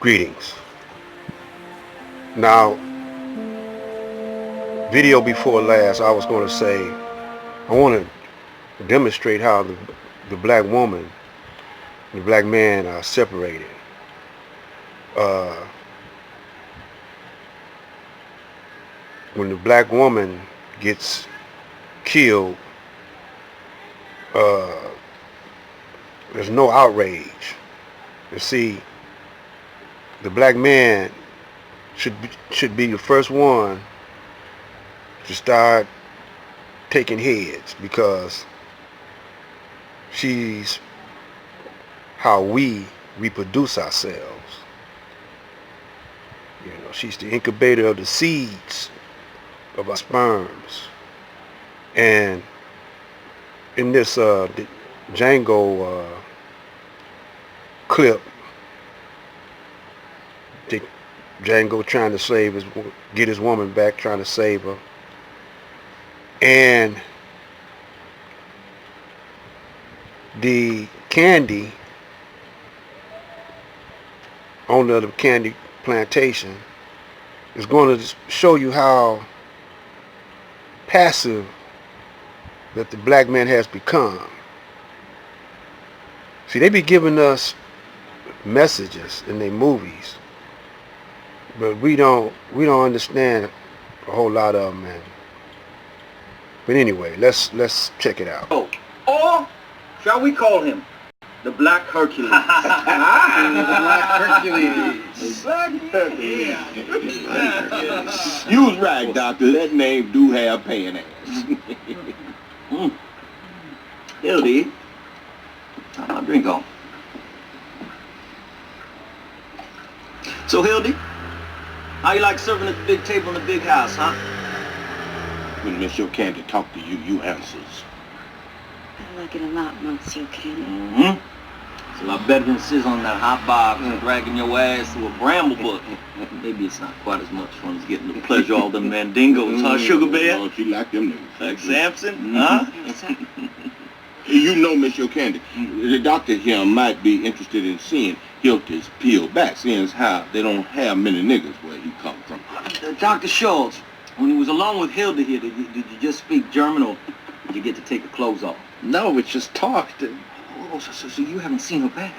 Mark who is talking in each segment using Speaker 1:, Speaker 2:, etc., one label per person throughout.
Speaker 1: Greetings. Now, video before last, I was going to say, I want to demonstrate how the black woman and the black man are separated. When the black woman gets killed, there's no outrage. You see, the black man should be the first one to start taking heads, because she's how we reproduce ourselves. You know, she's the incubator of the seeds of our sperms. And in this Django clip, Django trying to get his woman back, trying to save her. And the candy, owner of the candy plantation, is going to show you how passive that the black man has become. See, they be giving us messages in their movies, but we don't understand a whole lot of them, man. But anyway, let's check it out.
Speaker 2: Oh, or shall we call him the Black Hercules? The Black Hercules.
Speaker 3: You was right, Doctor. That name do have paying ass.
Speaker 2: Hildy, how's my drink on? So, Hildy, how you like serving at the big table in the big house, huh?
Speaker 3: When Monsieur Candy talk to you, you answers.
Speaker 4: I like it a lot, Monsieur Candy.
Speaker 2: It's a lot better than sitting on that hot box and dragging your ass through a bramble bush. Maybe it's not quite as much fun as getting to pleasure all them mandingos, huh, Sugar Bear?
Speaker 3: Oh, she like them niggas.
Speaker 2: Like Samson, huh?
Speaker 3: You know, Monsieur Candy, the doctor here might be interested in seeing Hildy's peeled back, seeing as how they don't have many niggas where he come from.
Speaker 2: Dr. Schultz, when he was alone with Hilda here, did you just speak German, or did you get to take the clothes off?
Speaker 5: No, we just talked.
Speaker 2: Oh, so you haven't seen her back?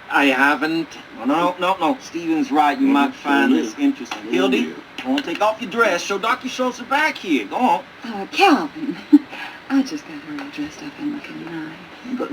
Speaker 5: I haven't.
Speaker 2: No. Steven's right. You might find this interesting. Hildy, go on, take off your dress. Show Dr. Schultz her back here. Go on.
Speaker 4: Calvin, I just got her all dressed up and looking nice.
Speaker 2: But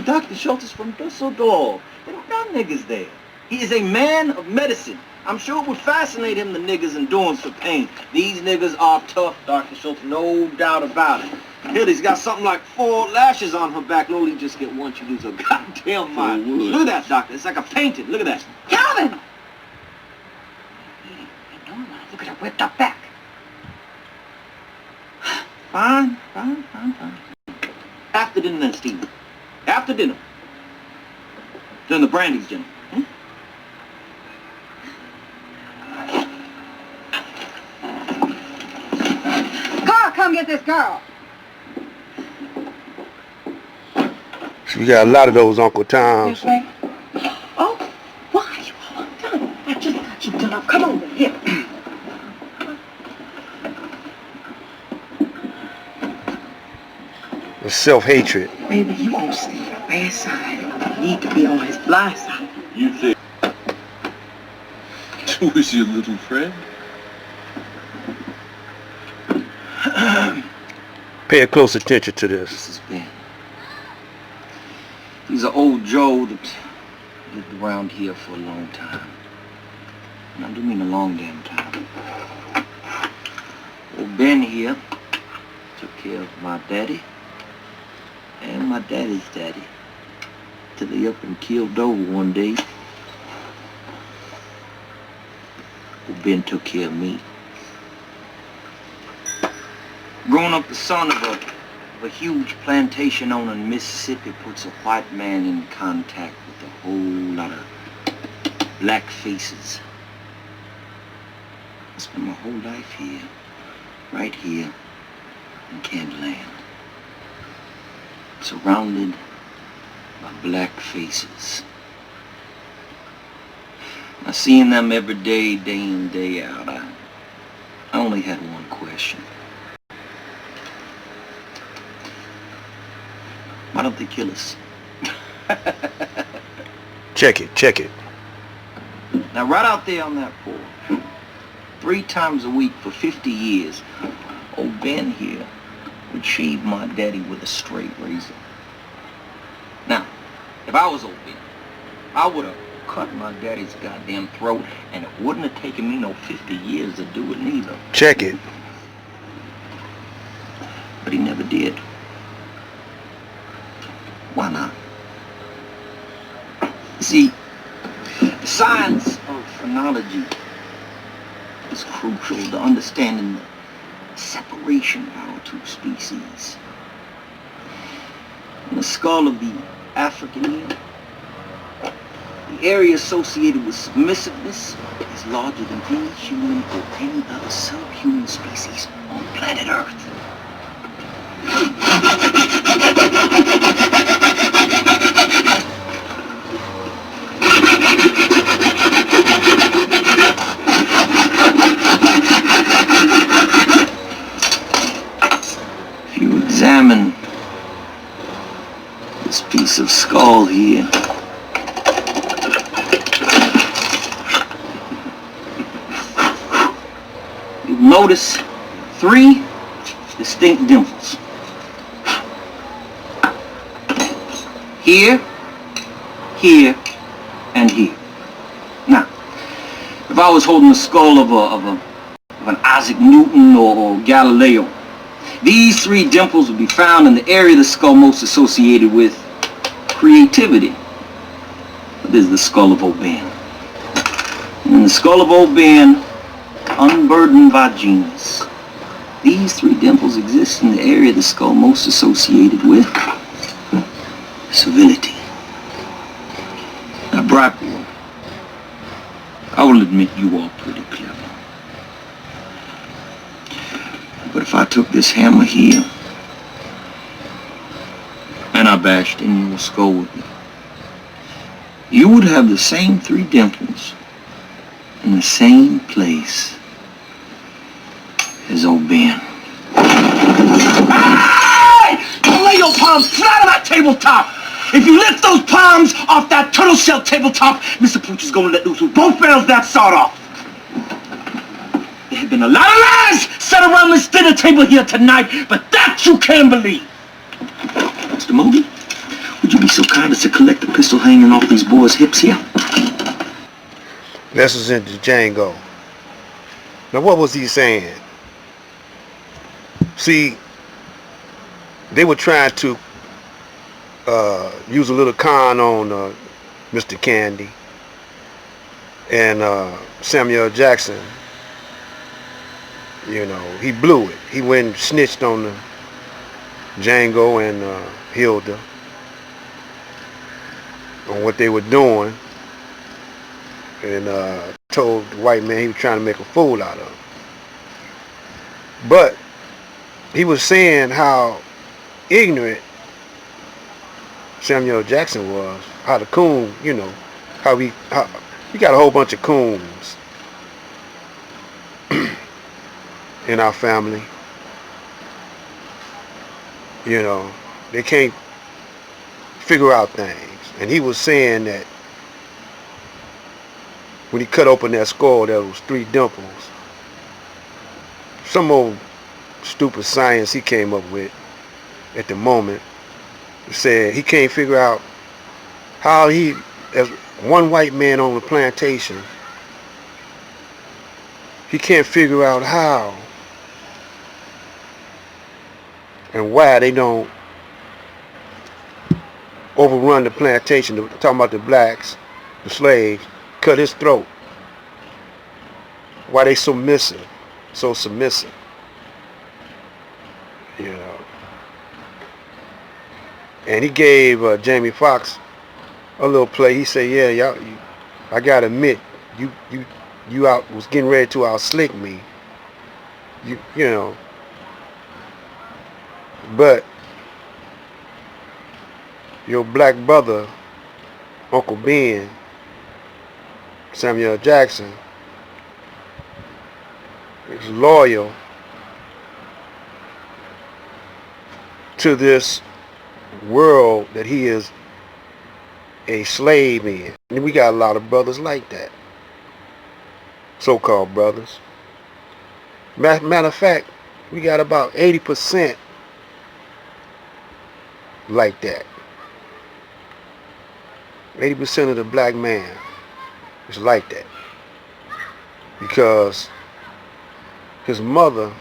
Speaker 2: Dr. Schultz is from Dusseldorf. They don't got niggas there. He is a man of medicine. I'm sure it would fascinate him, the niggas' endurance for pain. These niggas are tough, Dr. Schultz, no doubt about it. Hildy's got something like 4 lashes on her back. Loli just get one, you lose her goddamn mind. Look at that, doctor. It's like a painting. Look at that.
Speaker 4: Calvin! No, look at her whipped up back.
Speaker 2: Fine. After dinner then, Steve. After dinner. During the brandy's dinner.
Speaker 4: Carl, come get this girl.
Speaker 1: So we got a lot of those Uncle Toms.
Speaker 4: Oh, why you all done? I just got you done up. Come over here.
Speaker 1: The self-hatred.
Speaker 4: Baby, you won't stay on the bad side. You need to be on his blind side.
Speaker 3: You think who is your little friend?
Speaker 1: Pay close attention to this.
Speaker 2: This is Ben. He's an old Joe that lived around here for a long time. And I do mean a long damn time. Old Ben here took care of my daddy and my daddy's daddy till they up and killed over one day. Old Ben took care of me. Growing up the son of a huge plantation owner in Mississippi puts a white man in contact with a whole lot of black faces. I spent my whole life here, right here in Candyland, surrounded by black faces. Now, seeing them every day, day in, day out, I only had one question. Why don't they kill us?
Speaker 1: Check it.
Speaker 2: Now, right out there on that porch, 3 times a week for 50 years, old Ben here would shave my daddy with a straight razor. Now, if I was old Ben, I would have cut my daddy's goddamn throat, and it wouldn't have taken me no 50 years to do it neither.
Speaker 1: Check it.
Speaker 2: But he never did. Why not? See, the science of phrenology is crucial to understanding the separation of our 2 species. In the skull of the African eel, the area associated with submissiveness is larger than any human or any other subhuman species on planet Earth. If you examine this piece of skull here, you'll notice 3 distinct dimples. Here, here, and here. Now, if I was holding the skull of an Isaac Newton or Galileo, these 3 dimples would be found in the area of the skull most associated with creativity. This is the skull of old Ben. And in the skull of old Ben, unburdened by genius, these 3 dimples exist in the area of the skull most associated with civility. Now, Brightboard, I will admit you are pretty clever. But if I took this hammer here and I bashed in your skull with it, you would have the same 3 dimples in the same place as old Ben. Hey! Don't lay your palms flat on that tabletop! If you lift those palms off that turtle shell tabletop, Mr. Pooch is gonna let loose with both barrels of that sawed off. There have been a lot of lies said around this dinner table here tonight, but that you can't believe. Mr. Moody, would you be so kind as to collect the pistol hanging off these boys' hips here?
Speaker 1: This is into Django. Now, what was he saying? See, they were trying to use a little con on Mr. Candy and Samuel Jackson. You know, he blew it. He went and snitched on the Django and Hilda on what they were doing, and told the white man he was trying to make a fool out of him. But he was saying how ignorant Samuel Jackson was, how the coon, you know, how he got a whole bunch of coons in our family. You know, they can't figure out things. And he was saying that when he cut open that skull, there was 3 dimples. Some old stupid science he came up with at the moment said he can't figure out how he, as one white man on the plantation, he can't figure out how and why they don't overrun the plantation. They're talking about the blacks, the slaves, cut his throat. Why they so submissive, you know. And he gave Jamie Foxx a little play. He said, "Yeah, y'all, I gotta admit, you out was getting ready to out slick me. You know, but your black brother, Uncle Ben, Samuel Jackson is loyal to this world that he is a slave in. And we got a lot of brothers like that. So-called brothers. Matter of fact, we got about 80% like that. 80% of the black man is like that. Because his mother,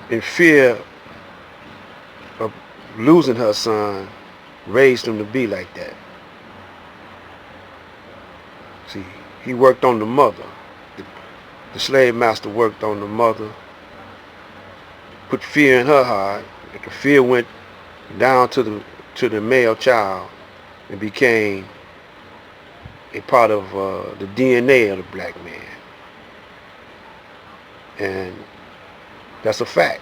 Speaker 1: in fear of losing her son, raised him to be like that. See, he worked on the mother. The slave master worked on the mother, put fear in her heart. The fear went down to the male child and became a part of the DNA of the black man. And that's a fact.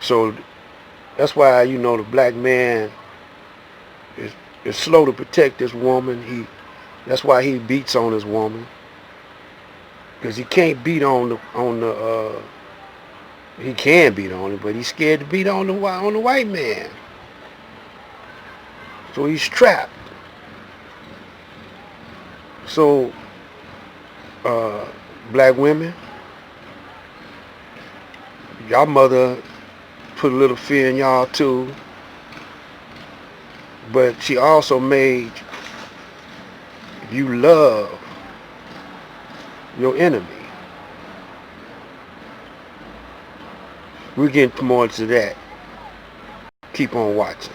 Speaker 1: So that's why, the black man is slow to protect this woman. That's why he beats on his woman. Because he can't beat he can beat on it, but he's scared to beat on the white man. So he's trapped. So, black women, y'all mother put a little fear in y'all too, but she also made you love your enemy. We'll get more into that. Keep on watching.